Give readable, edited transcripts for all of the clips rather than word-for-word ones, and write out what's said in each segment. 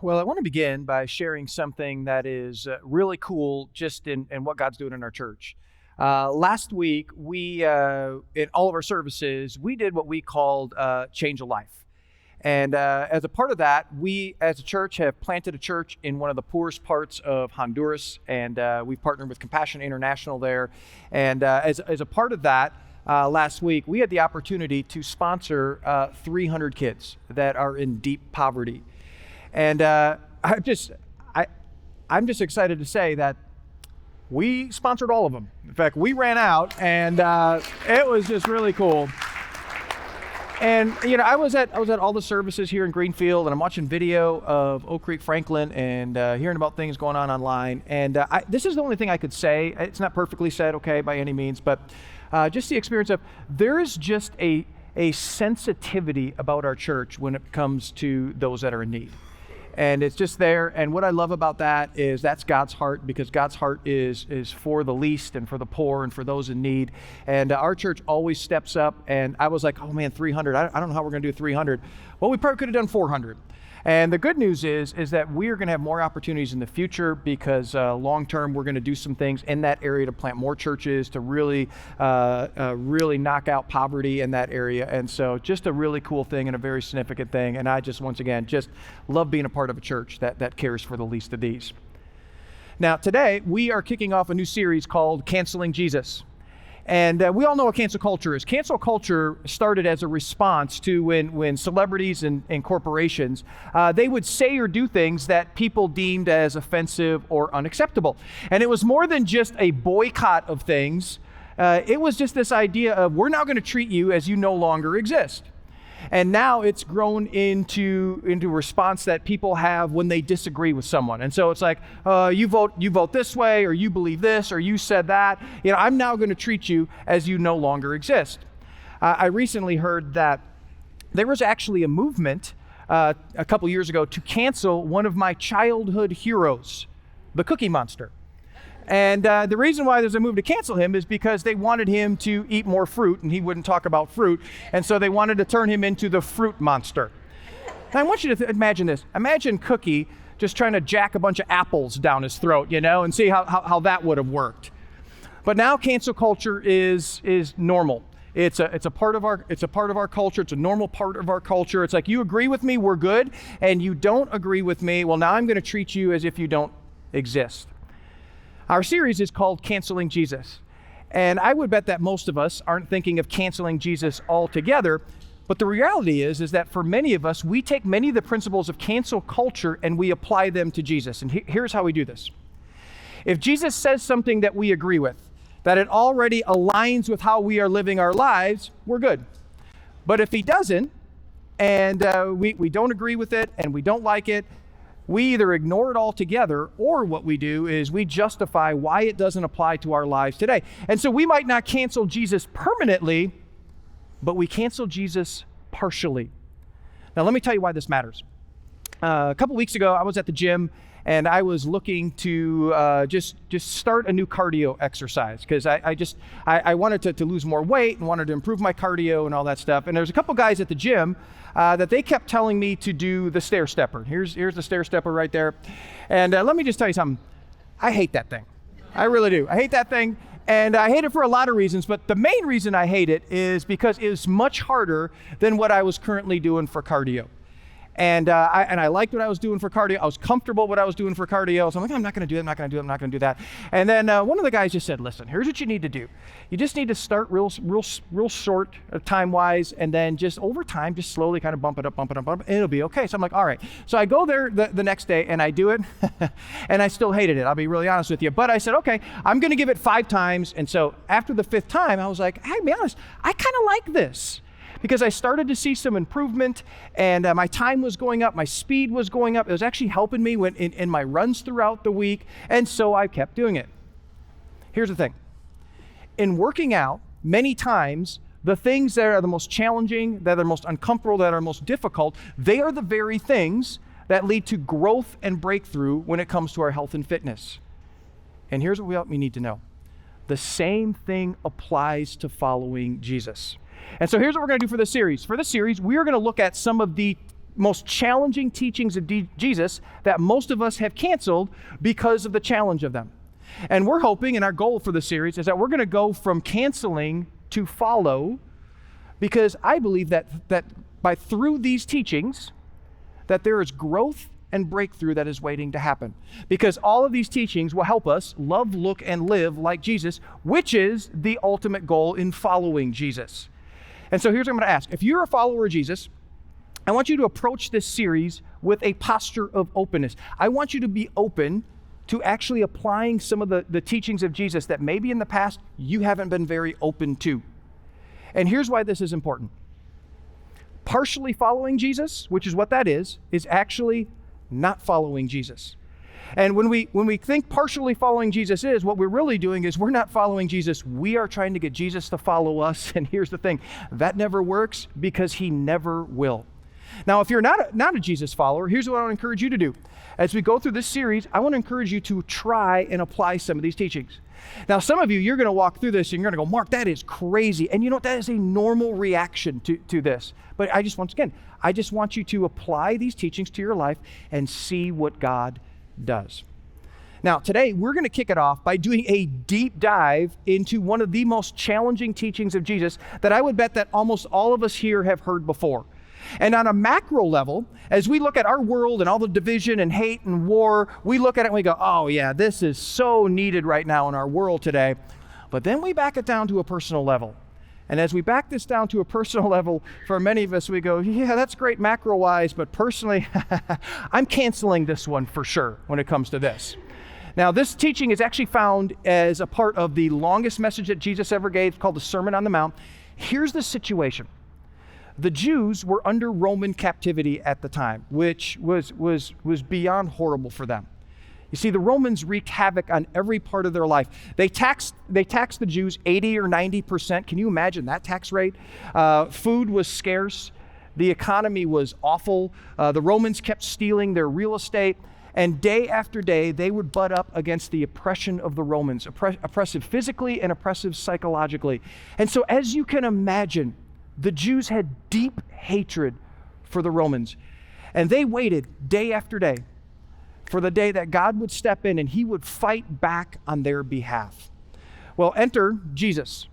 Well, I want to begin by sharing something that is really cool just in what God's doing in our church. Last week, in all of our services, we did what we called Change a Life. And as a part of that, we as a church have planted a church in one of the poorest parts of Honduras. And we partnered with Compassion International there. And as a part of that, last week, we had the opportunity to sponsor 300 kids that are in deep poverty. And I'm just excited to say that we sponsored all of them. In fact, we ran out, and it was just really cool. And I was at all the services here in Greenfield, and I'm watching video of Oak Creek Franklin and hearing about things going on online. And this is the only thing I could say. It's not perfectly said, okay, by any means, but just the experience of there is just a sensitivity about our church when it comes to those that are in need. And it's just there. And what I love about that is that's God's heart, because God's heart is for the least and for the poor and for those in need. And our church always steps up. And I was like, oh man, 300. I don't know how we're going to do 300. Well, we probably could have done 400. And the good news is that we are going to have more opportunities in the future, because long term we're going to do some things in that area to plant more churches, to really knock out poverty in that area. And so just a really cool thing and a very significant thing. And I just, once again, just love being a part of a church that cares for the least of these. Now today we are kicking off a new series called Canceling Jesus. And we all know what cancel culture is. Cancel culture started as a response to when celebrities and corporations, they would say or do things that people deemed as offensive or unacceptable. And it was more than just a boycott of things. It was just this idea of, we're now going to treat you as you no longer exist. And now it's grown into a response that people have when they disagree with someone. And so it's like, you vote this way, or you believe this, or you said that. I'm now going to treat you as you no longer exist. I recently heard that there was actually a movement a couple years ago to cancel one of my childhood heroes, the Cookie Monster. And the reason why there's a move to cancel him is because they wanted him to eat more fruit, and he wouldn't talk about fruit. And so they wanted to turn him into the fruit monster. And I want you to imagine this. Imagine Cookie just trying to jack a bunch of apples down his throat, and see how that would have worked. But now cancel culture is normal. It's a part of our culture. It's a normal part of our culture. It's like, you agree with me, we're good, and you don't agree with me, well, now I'm going to treat you as if you don't exist. Our series is called Canceling Jesus. And I would bet that most of us aren't thinking of canceling Jesus altogether. But the reality is that for many of us, we take many of the principles of cancel culture and we apply them to Jesus. And here's how we do this. If Jesus says something that we agree with, that it already aligns with how we are living our lives, we're good. But if he doesn't, and we don't agree with it and we don't like it, we either ignore it altogether, or what we do is we justify why it doesn't apply to our lives today. And so we might not cancel Jesus permanently, but we cancel Jesus partially. Now, let me tell you why this matters. A couple weeks ago, I was at the gym, and I was looking to just start a new cardio exercise, because I wanted to lose more weight and wanted to improve my cardio and all that stuff. And there's a couple guys at the gym that they kept telling me to do the stair stepper. Here's the stair stepper right there. And let me just tell you something. I hate that thing. I really do. I hate that thing. And I hate it for a lot of reasons, but the main reason I hate it is because it's much harder than what I was currently doing for cardio. And I liked what I was doing for cardio. I was comfortable with what I was doing for cardio. So I'm like, I'm not going to do it. I'm not going to do it. I'm not going to do that. And then one of the guys just said, listen, here's what you need to do. You just need to start real short time-wise, and then just over time, just slowly kind of bump it up, and it'll be okay. So I'm like, all right. So I go there the next day and I do it, and I still hated it. I'll be really honest with you. But I said, okay, I'm going to give it 5 times. And so after the 5th time, I was like, hey, to be honest, I kind of like this. Because I started to see some improvement, and my time was going up, my speed was going up. It was actually helping me in my runs throughout the week, and so I kept doing it. Here's the thing. In working out, many times, the things that are the most challenging, that are most uncomfortable, that are most difficult, they are the very things that lead to growth and breakthrough when it comes to our health and fitness. And here's what we need to know. The same thing applies to following Jesus. And so here's what we're going to do for this series. For this series, we are going to look at some of the most challenging teachings of Jesus that most of us have canceled because of the challenge of them. And we're hoping, and our goal for the series is that we're going to go from canceling to follow, because I believe that through these teachings, that there is growth and breakthrough that is waiting to happen. Because all of these teachings will help us love, look, and live like Jesus, which is the ultimate goal in following Jesus. And so here's what I'm going to ask. If you're a follower of Jesus, I want you to approach this series with a posture of openness. I want you to be open to actually applying some of the teachings of Jesus that maybe in the past you haven't been very open to. And here's why this is important. Partially following Jesus, which is what that is actually not following Jesus. And when we think partially following Jesus is, what we're really doing is we're not following Jesus. We are trying to get Jesus to follow us. And here's the thing, that never works because he never will. Now, if you're not a Jesus follower, here's what I want to encourage you to do. As we go through this series, I want to encourage you to try and apply some of these teachings. Now, some of you're going to walk through this and you're going to go, Mark, that is crazy. And you know what? That is a normal reaction to this. But I just want you to apply these teachings to your life and see what God does. Now, today, we're going to kick it off by doing a deep dive into one of the most challenging teachings of Jesus that I would bet that almost all of us here have heard before. And on a macro level, as we look at our world and all the division and hate and war, we look at it and we go, oh yeah, this is so needed right now in our world today. But then we back it down to a personal level. And as we back this down to a personal level, for many of us, we go, yeah, that's great macro-wise, but personally, I'm canceling this one for sure when it comes to this. Now, this teaching is actually found as a part of the longest message that Jesus ever gave, called the Sermon on the Mount. Here's the situation. The Jews were under Roman captivity at the time, which was beyond horrible for them. You see, the Romans wreaked havoc on every part of their life. They taxed the Jews 80 or 90%. Can you imagine that tax rate? Food was scarce. The economy was awful. The Romans kept stealing their real estate. And day after day, they would butt up against the oppression of the Romans, oppressive physically and oppressive psychologically. And so as you can imagine, the Jews had deep hatred for the Romans. And they waited day after day for the day that God would step in and he would fight back on their behalf. Well, enter Jesus.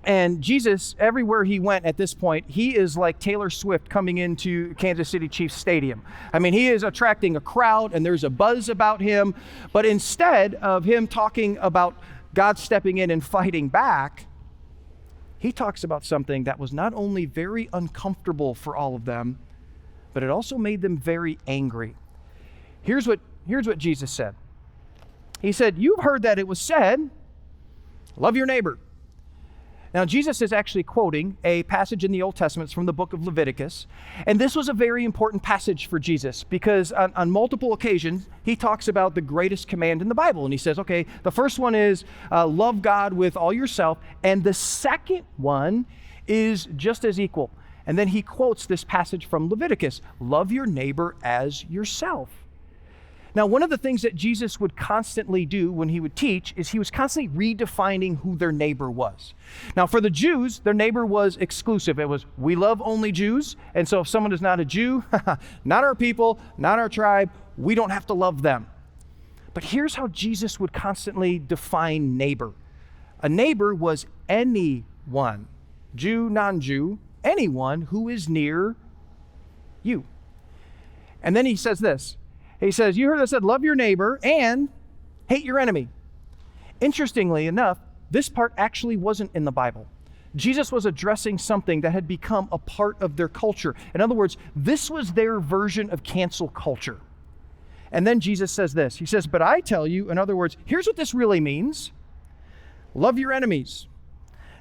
And Jesus, everywhere he went at this point, he is like Taylor Swift coming into Kansas City Chiefs Stadium. I mean, he is attracting a crowd and there's a buzz about him. But instead of him talking about God stepping in and fighting back, he talks about something that was not only very uncomfortable for all of them, but it also made them very angry. Here's what Jesus said. He said, "You've heard that it was said, love your neighbor." Now, Jesus is actually quoting a passage in the Old Testament from the book of Leviticus. And this was a very important passage for Jesus because on multiple occasions, he talks about the greatest command in the Bible. And he says, okay, the first one is love God with all yourself. And the second one is just as equal. And then he quotes this passage from Leviticus, love your neighbor as yourself. Now, one of the things that Jesus would constantly do when he would teach is he was constantly redefining who their neighbor was. Now, for the Jews, their neighbor was exclusive. It was, we love only Jews. And so if someone is not a Jew, not our people, not our tribe, we don't have to love them. But here's how Jesus would constantly define neighbor. A neighbor was anyone, Jew, non-Jew, anyone who is near you. And then he says this. He says, you heard I said, love your neighbor and hate your enemy. Interestingly enough, this part actually wasn't in the Bible. Jesus was addressing something that had become a part of their culture. In other words, this was their version of cancel culture. And then Jesus says this. He says, but I tell you, in other words, here's what this really means. Love your enemies.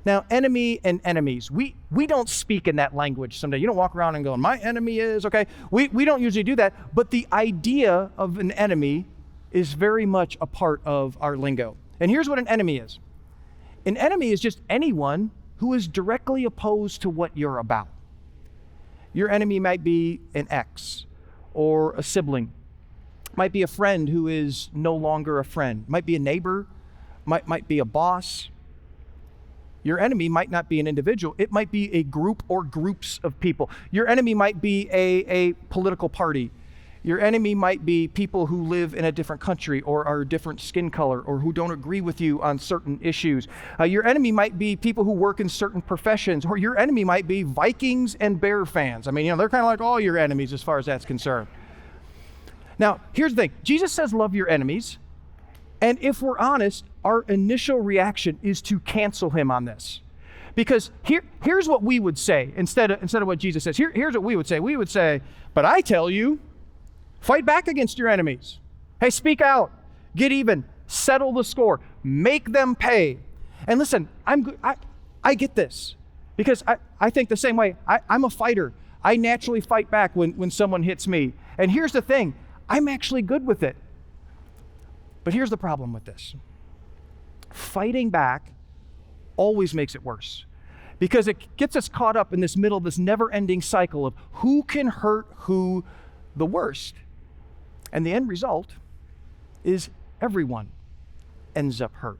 Now, enemy and enemies, we don't speak in that language someday. You don't walk around and go, my enemy is, okay? We don't usually do that, but the idea of an enemy is very much a part of our lingo. And here's what an enemy is. An enemy is just anyone who is directly opposed to what you're about. Your enemy might be an ex or a sibling, might be a friend who is no longer a friend, might be a neighbor, might be a boss. Your enemy might not be an individual. It might be a group or groups of people. Your enemy might be a political party. Your enemy might be people who live in a different country or are a different skin color or who don't agree with you on certain issues. Your enemy might be people who work in certain professions, or your enemy might be Vikings and Bear fans. I mean, they're kind of like all your enemies as far as that's concerned. Now, here's the thing. Jesus says love your enemies. And if we're honest, our initial reaction is to cancel him on this. Because here's what we would say instead of what Jesus says. Here's what we would say. We would say, but I tell you, fight back against your enemies. Hey, speak out. Get even. Settle the score. Make them pay. And listen, I get this because I think the same way. I'm a fighter. I naturally fight back when someone hits me. And here's the thing. I'm actually good with it. But here's the problem with this. Fighting back always makes it worse because it gets us caught up in this never-ending cycle of who can hurt who the worst. And the end result is everyone ends up hurt.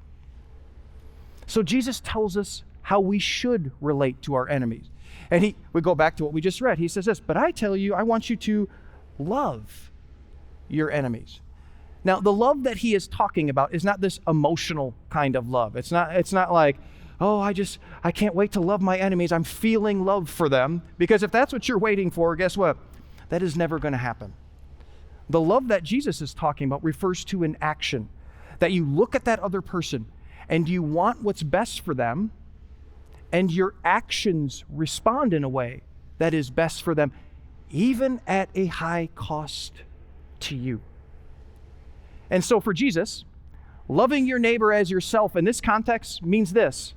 So Jesus tells us how we should relate to our enemies. And we go back to what we just read. He says this, but I tell you, I want you to love your enemies. Now, the love that he is talking about is not this emotional kind of love. It's not like, oh, I can't wait to love my enemies. I'm feeling love for them. Because if that's what you're waiting for, guess what? That is never going to happen. The love that Jesus is talking about refers to an action, that you look at that other person and you want what's best for them, and your actions respond in a way that is best for them, even at a high cost to you. And so for Jesus, loving your neighbor as yourself in this context means this: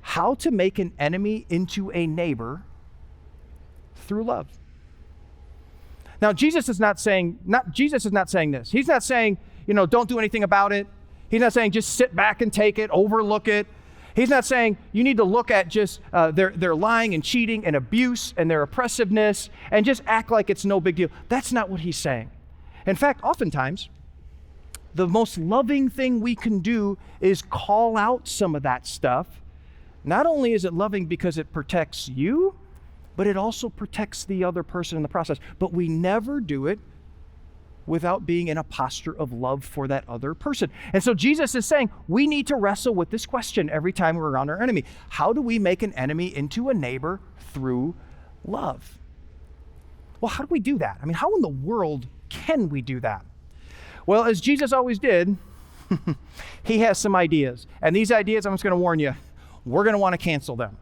how to make an enemy into a neighbor through love. Now, Jesus is not saying this. He's not saying, don't do anything about it. He's not saying just sit back and take it, overlook it. He's not saying you need to look at just their lying and cheating and abuse and their oppressiveness and just act like it's no big deal. That's not what he's saying. In fact, oftentimes, the most loving thing we can do is call out some of that stuff. Not only is it loving because it protects you, but it also protects the other person in the process. But we never do it without being in a posture of love for that other person. And so Jesus is saying we need to wrestle with this question every time we're around our enemy. How do we make an enemy into a neighbor through love? Well, how do we do that? I mean, how in the world can we do that? Well, as Jesus always did, he has some ideas. And these ideas, I'm just going to warn you, we're going to want to cancel them.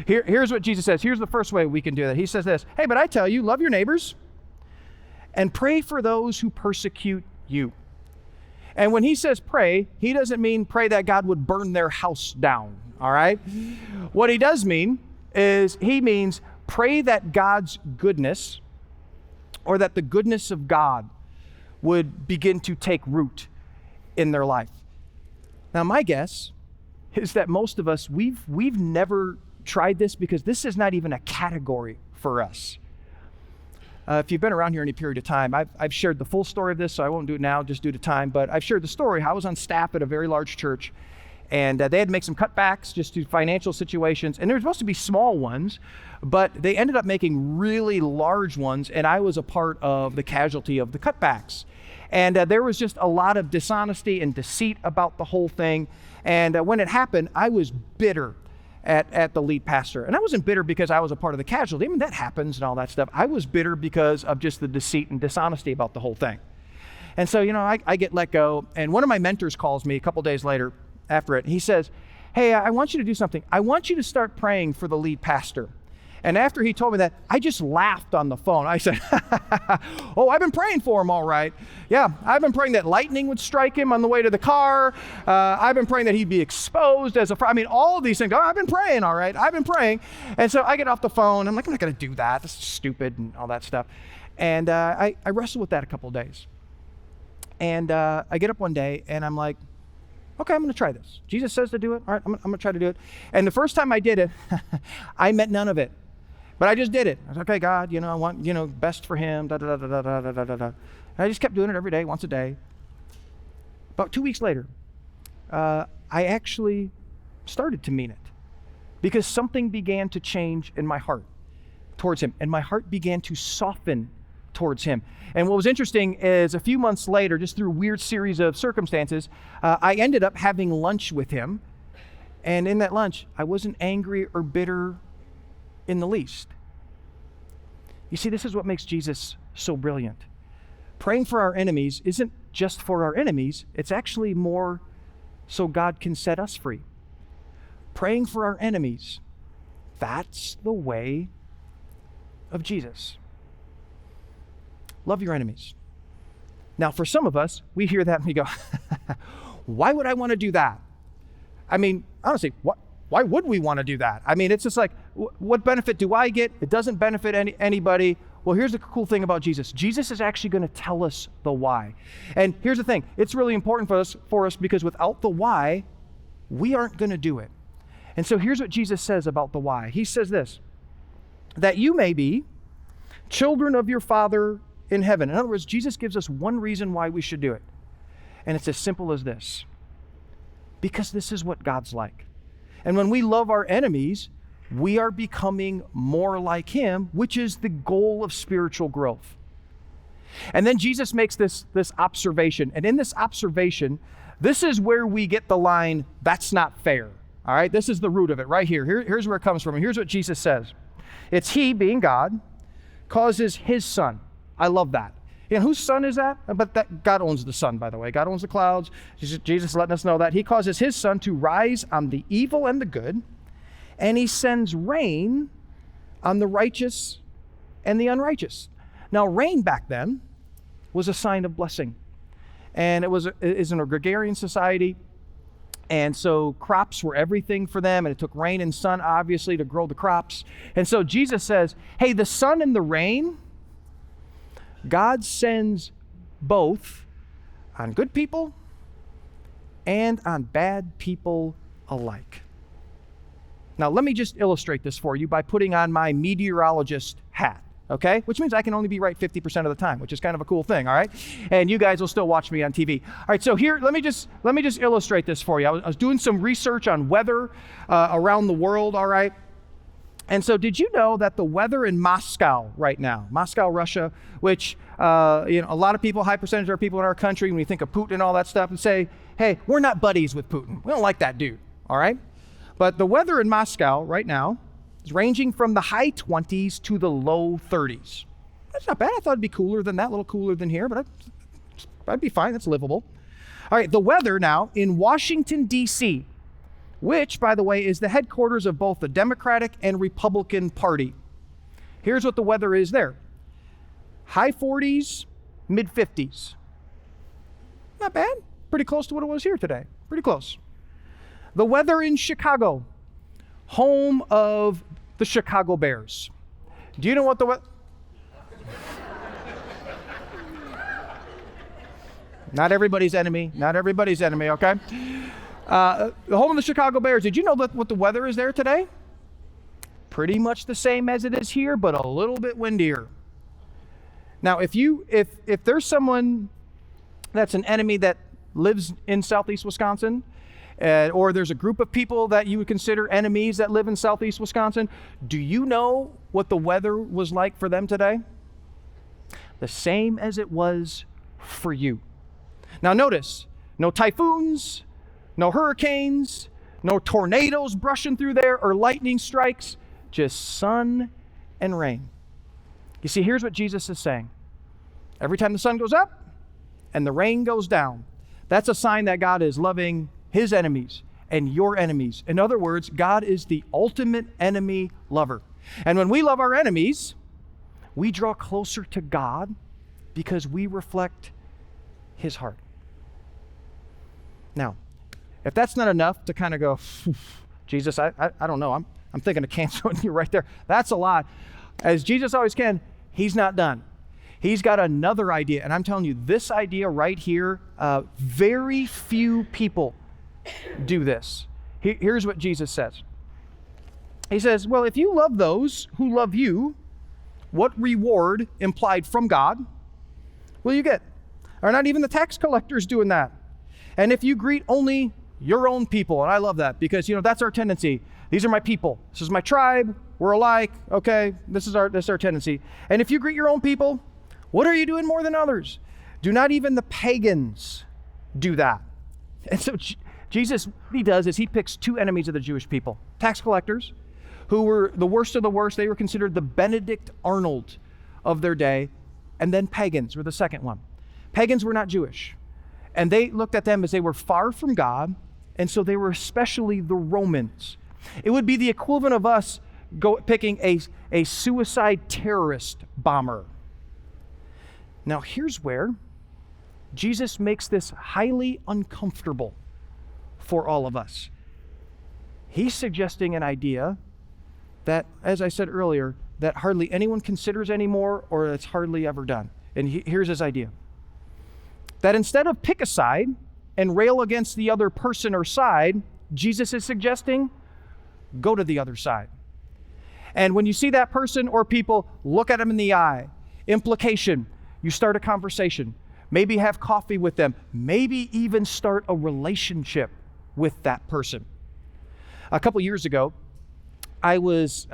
Here's what Jesus says. Here's the first way we can do that. He says this, hey, but I tell you, love your neighbors and pray for those who persecute you. And when he says pray, he doesn't mean pray that God would burn their house down, all right? What he does mean is he means pray that God's goodness or that the goodness of God would begin to take root in their life. Now, my guess is that most of us, we've never tried this because this is not even a category for us. If you've been around here any period of time, I've shared the full story of this, so I won't do it now just due to time, but I've shared the story. I was on staff at a very large church, and they had to make some cutbacks just due to financial situations, and they were supposed to be small ones, but they ended up making really large ones, and I was a part of the casualty of the cutbacks. And there was just a lot of dishonesty and deceit about the whole thing, and when it happened, I was bitter at the lead pastor. And I wasn't bitter because I was a part of the casualty. I mean, that happens and all that stuff. I was bitter because of just the deceit and dishonesty about the whole thing. And so, I get let go, and one of my mentors calls me a couple days later after it. He says, hey, I want you to do something. I want you to start praying for the lead pastor. And after he told me that, I just laughed on the phone. I said, oh, I've been praying for him all right. Yeah, I've been praying that lightning would strike him on the way to the car. I've been praying that he'd be exposed as all of these things. Oh, I've been praying, all right. I've been praying. And so I get off the phone. I'm like, I'm not going to do that. This is stupid and all that stuff. And I wrestled with that a couple of days. And I get up one day and I'm like, okay, I'm going to try this. Jesus says to do it. All right, I'm going to try to do it. And the first time I did it, I meant none of it. But I just did it. I was like, okay, God, I want, best for him, And I just kept doing it every day, once a day. About 2 weeks later, I actually started to mean it. because something began to change in my heart towards him, and my heart began to soften towards him. And what was interesting is a few months later, just through a weird series of circumstances, I ended up having lunch with him. And in that lunch, I wasn't angry or bitter in the least. You see, this is what makes Jesus so brilliant. Praying for our enemies isn't just for our enemies, it's actually more so God can set us free. Praying for our enemies, that's the way of Jesus. Love your enemies. Now, for some of us, we hear that and we go, why would I want to do that? I mean, honestly, why would we want to do that? I mean, it's just like, what benefit do I get? It doesn't benefit anybody. Well, here's the cool thing about Jesus. Jesus is actually going to tell us the why. And here's the thing. It's really important for us because without the why, we aren't going to do it. And so here's what Jesus says about the why. He says this, that you may be children of your Father in heaven. In other words, Jesus gives us one reason why we should do it. And it's as simple as this. Because this is what God's like. And when we love our enemies, we are becoming more like him, which is the goal of spiritual growth. And then Jesus makes this observation. And in this observation, this is where we get the line, that's not fair. All right, this is the root of it right here. Here's where it comes from. And here's what Jesus says. It's he, being God, causes his son. I love that. And whose son is that? But that God owns the sun, by the way. God owns the clouds. Jesus letting us know that. He causes his sun to rise on the evil and the good, and he sends rain on the righteous and the unrighteous. Now, rain back then was a sign of blessing. And it is in a gregarian society. And so crops were everything for them. And it took rain and sun, obviously, to grow the crops. And so Jesus says, hey, the sun and the rain, God sends both on good people and on bad people alike. Now, let me just illustrate this for you by putting on my meteorologist hat, okay? Which means I can only be right 50% of the time, which is kind of a cool thing, all right? And you guys will still watch me on TV. All right, so here, let me just illustrate this for you. I was doing some research on weather around the world, all right? And so did you know that the weather in Moscow right now, Moscow, Russia, which, a lot of people, high percentage of our people in our country, when we think of Putin and all that stuff, and say, hey, we're not buddies with Putin. We don't like that dude, all right? But the weather in Moscow right now is ranging from the high 20s to the low 30s. That's not bad. I thought it'd be cooler than that, a little cooler than here, but I'd be fine. That's livable. All right, the weather now in Washington, D.C., which, by the way, is the headquarters of both the Democratic and Republican Party. Here's what the weather is there. High 40s, mid 50s. Not bad. Pretty close to what it was here today. Pretty close. The weather in Chicago, home of the Chicago Bears. Do you know what the weather? Not everybody's enemy. Not everybody's enemy, okay? The home of the Chicago Bears. Did you know what the weather is there today? Pretty much the same as it is here, but a little bit windier. Now, if there's someone that's an enemy that lives in southeast Wisconsin, or there's a group of people that you would consider enemies that live in southeast Wisconsin, do you know what the weather was like for them today? The same as it was for you. Now notice, no typhoons, no hurricanes, no tornadoes brushing through there or lightning strikes, just sun and rain. You see, here's what Jesus is saying. Every time the sun goes up and the rain goes down, that's a sign that God is loving his enemies and your enemies. In other words, God is the ultimate enemy lover. And when we love our enemies, we draw closer to God because we reflect his heart. Now, if that's not enough to kind of go, Jesus, I don't know. I'm thinking of canceling you right there. That's a lot. As Jesus always can, he's not done. He's got another idea. And I'm telling you, this idea right here, very few people do this. Here's what Jesus says. He says, well, if you love those who love you, what reward implied from God will you get? Are not even the tax collectors doing that? And if you greet only your own people, and I love that because, that's our tendency. These are my people. This is my tribe. We're alike. Okay, this is our tendency. And if you greet your own people, what are you doing more than others? Do not even the pagans do that? And so Jesus, what he does is he picks two enemies of the Jewish people. Tax collectors, who were the worst of the worst. They were considered the Benedict Arnold of their day. And then pagans were the second one. Pagans were not Jewish. And they looked at them as they were far from God. And so they were especially the Romans. It would be the equivalent of us picking a suicide terrorist bomber. Now here's where Jesus makes this highly uncomfortable for all of us. He's suggesting an idea that, as I said earlier, that hardly anyone considers anymore, or it's hardly ever done. And here's his idea. That instead of pick a side and rail against the other person or side, Jesus is suggesting, go to the other side. And when you see that person or people, look at them in the eye. Implication, you start a conversation. Maybe have coffee with them. Maybe even start a relationship with that person. A couple years ago, I was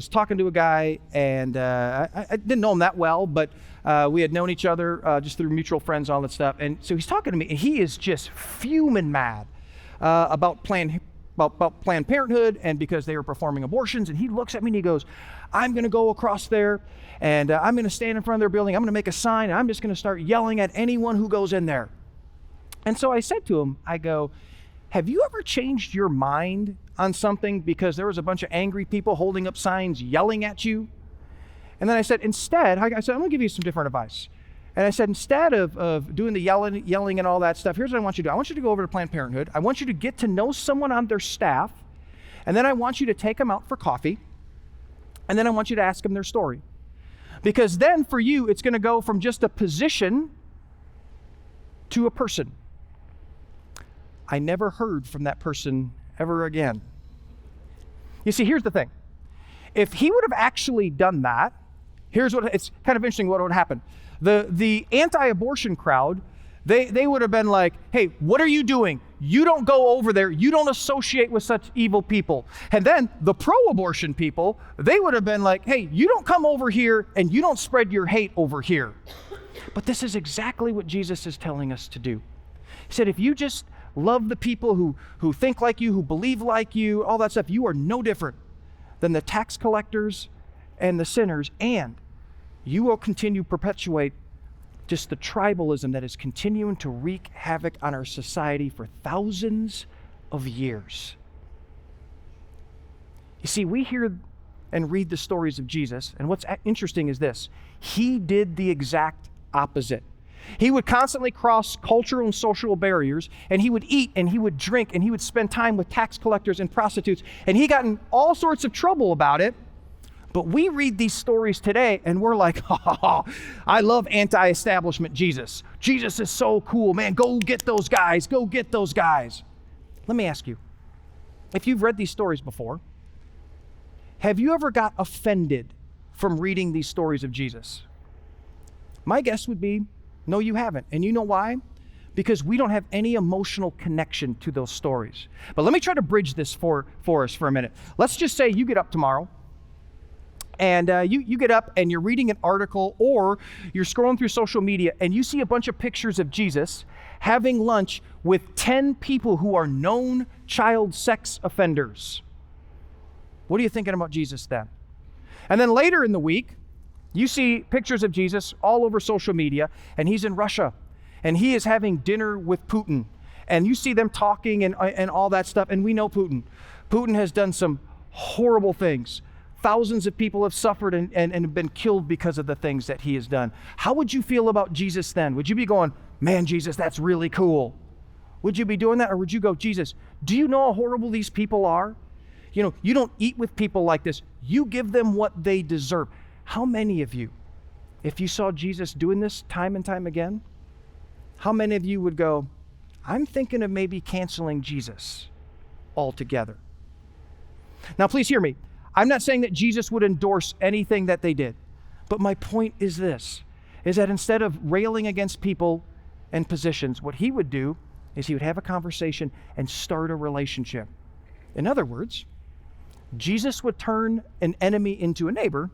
talking to a guy, and I didn't know him that well, but we had known each other just through mutual friends, all that stuff. And so he's talking to me, and he is just fuming mad about Planned Parenthood, and because they were performing abortions. And he looks at me and he goes, I'm going to go across there, and I'm going to stand in front of their building. I'm going to make a sign, and I'm just going to start yelling at anyone who goes in there. And so I said to him, I go, have you ever changed your mind on something because there was a bunch of angry people holding up signs yelling at you? And then I said, instead, I said, I'm going to give you some different advice. And I said, instead of doing the yelling and all that stuff, here's what I want you to do. I want you to go over to Planned Parenthood. I want you to get to know someone on their staff. And then I want you to take them out for coffee. And then I want you to ask them their story. Because then for you, it's going to go from just a position to a person. I never heard from that person ever again. You see, here's the thing. If he would have actually done that, it's kind of interesting what would happen. The anti-abortion crowd, they would have been like, hey, what are you doing? You don't go over there. You don't associate with such evil people. And then the pro-abortion people, they would have been like, hey, you don't come over here and you don't spread your hate over here. But this is exactly what Jesus is telling us to do. He said, if you just love the people who think like you, who believe like you, all that stuff, you are no different than the tax collectors and the sinners, and you will continue to perpetuate just the tribalism that is continuing to wreak havoc on our society for thousands of years. You see, we hear and read the stories of Jesus, and what's interesting is this. He did the exact opposite. He would constantly cross cultural and social barriers, and he would eat and he would drink and he would spend time with tax collectors and prostitutes, and he got in all sorts of trouble about it. But we read these stories today and we're like, oh, I love anti-establishment Jesus. Jesus is so cool, man. Go get those guys. Go get those guys. Let me ask you, if you've read these stories before, have you ever got offended from reading these stories of Jesus? My guess would be, no, you haven't. And you know why? Because we don't have any emotional connection to those stories. But let me try to bridge this for us for a minute. Let's just say you get up tomorrow, and you get up and you're reading an article, or you're scrolling through social media and you see a bunch of pictures of Jesus having lunch with 10 people who are known child sex offenders. What are you thinking about Jesus then? And then later in the week, you see pictures of Jesus all over social media, and he's in Russia, and he is having dinner with Putin. And you see them talking and all that stuff, and we know Putin. Putin has done some horrible things. Thousands of people have suffered and have been killed because of the things that he has done. How would you feel about Jesus then? Would you be going, man, Jesus, that's really cool? Would you be doing that? Or would you go, Jesus, do you know how horrible these people are? You know, you don't eat with people like this. You give them what they deserve. How many of you, if you saw Jesus doing this time and time again, how many of you would go, I'm thinking of maybe canceling Jesus altogether? Now, please hear me. I'm not saying that Jesus would endorse anything that they did, but my point is this, is that instead of railing against people and positions, what he would do is he would have a conversation and start a relationship. In other words, Jesus would turn an enemy into a neighbor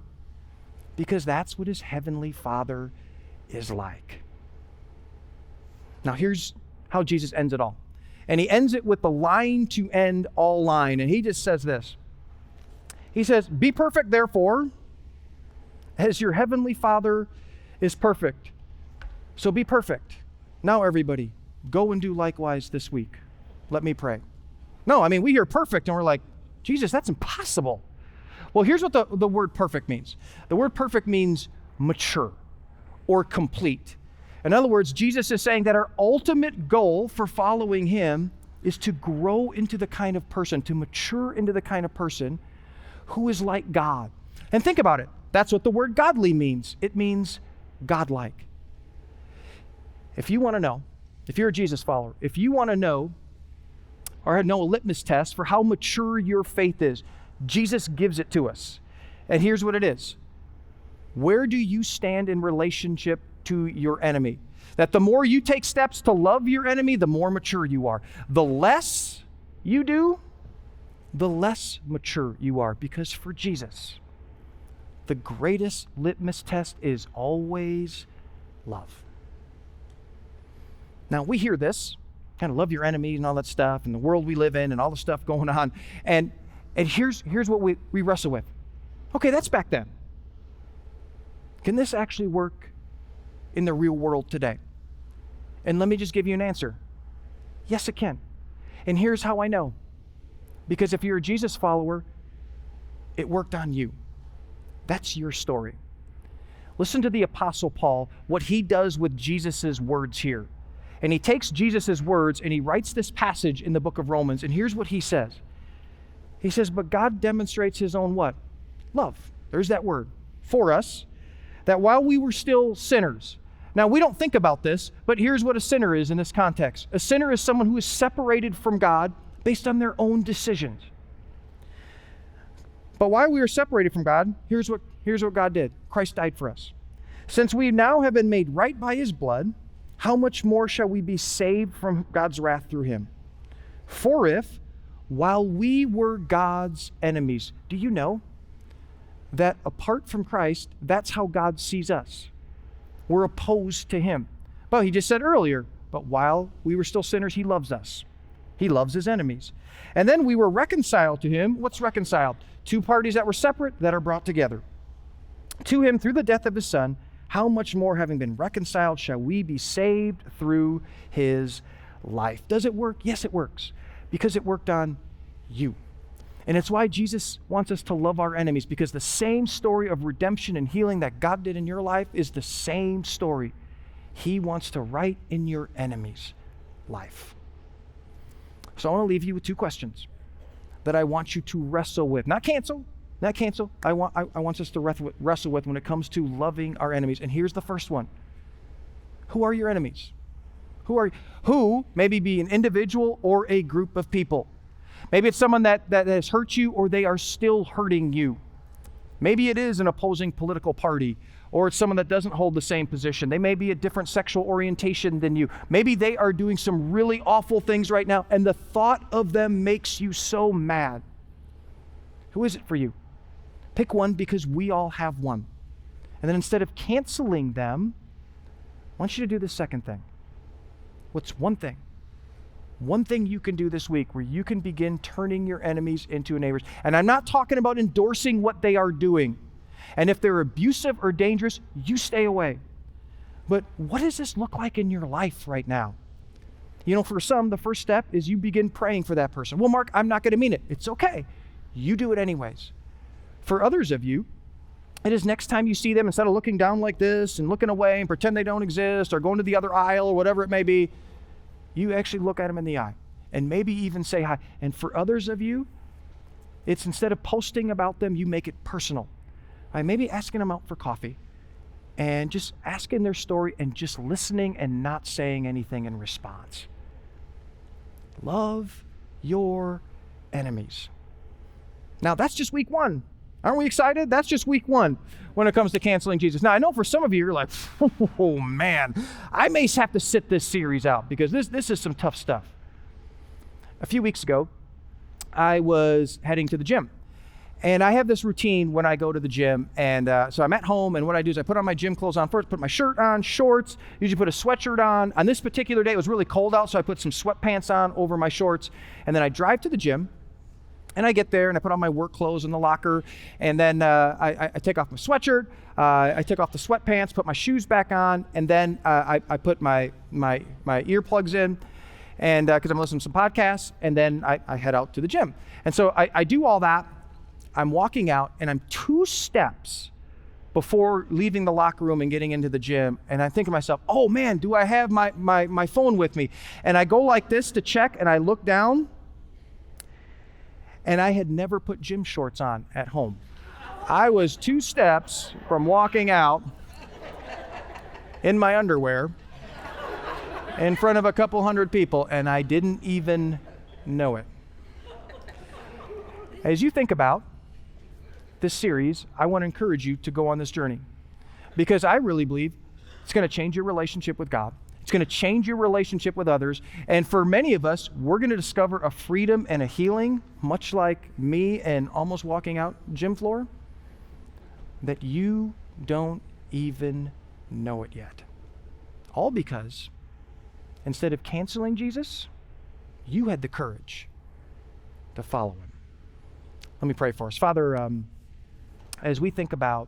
because that's what his heavenly Father is like. Now here's how Jesus ends it all. And he ends it with the line to end all line. And he just says this. He says, be perfect, therefore, as your heavenly Father is perfect. So be perfect. Now everybody, go and do likewise this week. Let me pray. No, I mean, we hear perfect and we're like, Jesus, that's impossible. Well, here's what the word perfect means. The word perfect means mature or complete. In other words, Jesus is saying that our ultimate goal for following him is to grow into the kind of person, to mature into the kind of person who is like God. And think about it. That's what the word godly means. It means godlike. If you want to know, if you're a Jesus follower, if you want to know or know a litmus test for how mature your faith is, Jesus gives it to us. And here's what it is. Where do you stand in relationship to your enemy? That the more you take steps to love your enemy, the more mature you are. The less you do, the less mature you are. Because for Jesus, the greatest litmus test is always love. Now, we hear this, kind of love your enemies and all that stuff, and the world we live in and all the stuff going on. And here's what we wrestle with. Okay, that's back then. Can this actually work in the real world today? And let me just give you an answer. Yes, it can. And here's how I know. Because if you're a Jesus follower, it worked on you. That's your story. Listen to the Apostle Paul, what he does with Jesus's words here. And he takes Jesus's words and he writes this passage in the book of Romans. And here's what he says. He says, but God demonstrates his own what? Love. There's that word. For us, that while we were still sinners. Now, we don't think about this, but here's what a sinner is in this context. A sinner is someone who is separated from God based on their own decisions. But while we were separated from God, here's what God did. Christ died for us. Since we now have been made right by his blood, how much more shall we be saved from God's wrath through him? For if, while we were God's enemies, do you know that apart from Christ, that's how God sees us? We're opposed to him. Well, he just said earlier, but while we were still sinners, he loves us. He loves his enemies. And then we were reconciled to him. What's reconciled? Two parties that were separate that are brought together. To him through the death of his son, how much more, having been reconciled, shall we be saved through his life? Does it work? Yes, it works. Because it worked on you. And it's why Jesus wants us to love our enemies, because the same story of redemption and healing that God did in your life is the same story he wants to write in your enemy's life. So I want to leave you with two questions that I want you to wrestle with. Not cancel. I want us to wrestle with when it comes to loving our enemies. And here's the first one. Who are your enemies? Who maybe be an individual or a group of people? Maybe it's someone that has hurt you or they are still hurting you. Maybe it is an opposing political party, or it's someone that doesn't hold the same position. They may be a different sexual orientation than you. Maybe they are doing some really awful things right now, and the thought of them makes you so mad. Who is it for you? Pick one, because we all have one. And then instead of canceling them, I want you to do the second thing. What's one thing? One thing you can do this week where you can begin turning your enemies into neighbors. And I'm not talking about endorsing what they are doing. And if they're abusive or dangerous, you stay away. But what does this look like in your life right now? You know, for some, the first step is you begin praying for that person. Well, Mark, I'm not going to mean it. It's okay. You do it anyways. For others of you, it is next time you see them, instead of looking down like this and looking away and pretend they don't exist or going to the other aisle or whatever it may be, you actually look at them in the eye and maybe even say hi. And for others of you, it's instead of posting about them, you make it personal. Maybe asking them out for coffee and just asking their story and just listening and not saying anything in response. Love your enemies. Now, that's just week one. Aren't we excited? That's just week one when it comes to canceling Jesus. Now, I know for some of you, you're like, oh man, I may have to sit this series out because this is some tough stuff. A few weeks ago, I was heading to the gym. And I have this routine when I go to the gym. And so I'm at home, and what I do is I put on my gym clothes on first, put my shirt on, shorts, usually put a sweatshirt on. On this particular day, it was really cold out, so I put some sweatpants on over my shorts. And then I drive to the gym, and I get there, and I put on my work clothes in the locker. And then I take off my sweatshirt, I take off the sweatpants, put my shoes back on, and then I put my earplugs in, and because I'm listening to some podcasts, and then I head out to the gym. And so I do all that. I'm walking out, and I'm 2 steps before leaving the locker room and getting into the gym, and I think to myself, oh man, do I have my phone with me? And I go like this to check, and I look down, and I had never put gym shorts on at home. I was 2 steps from walking out in my underwear in front of a couple hundred people, and I didn't even know it. As you think about this series, I want to encourage you to go on this journey, because I really believe it's going to change your relationship with God. It's going to change your relationship with others. And for many of us, we're going to discover a freedom and a healing, much like me and almost walking out gym floor, that you don't even know it yet. All because instead of canceling Jesus, you had the courage to follow him. Let me pray for us. Father, as we think about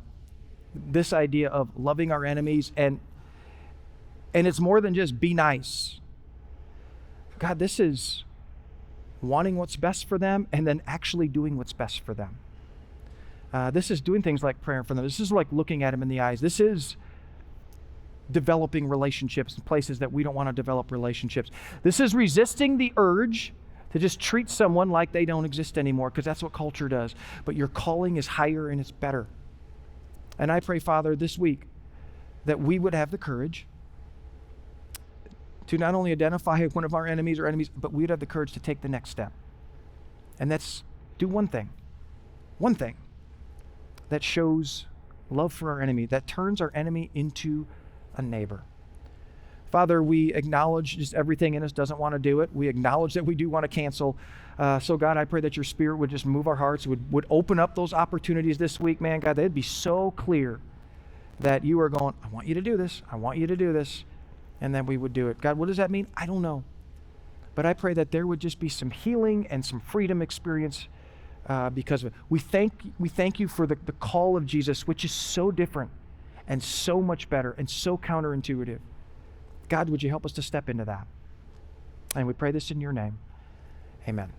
this idea of loving our enemies, and it's more than just be nice. God, this is wanting what's best for them and then actually doing what's best for them. This is doing things like praying for them. This is like looking at them in the eyes. This is developing relationships in places that we don't want to develop relationships. This is resisting the urge to just treat someone like they don't exist anymore, because that's what culture does. But your calling is higher and it's better. And I pray, Father, this week that we would have the courage to not only identify one of our enemies or enemies, but we'd have the courage to take the next step. And that's do one thing that shows love for our enemy, that turns our enemy into a neighbor. Father, we acknowledge just everything in us doesn't want to do it. We acknowledge that we do want to cancel. So God, I pray that your Spirit would just move our hearts, would open up those opportunities this week, man. God, they'd be so clear that you are going, I want you to do this. I want you to do this. And then we would do it. God, what does that mean? I don't know. But I pray that there would just be some healing and some freedom experience because of it. We thank you for the call of Jesus, which is so different and so much better and so counterintuitive. God, would you help us to step into that? And we pray this in your name. Amen.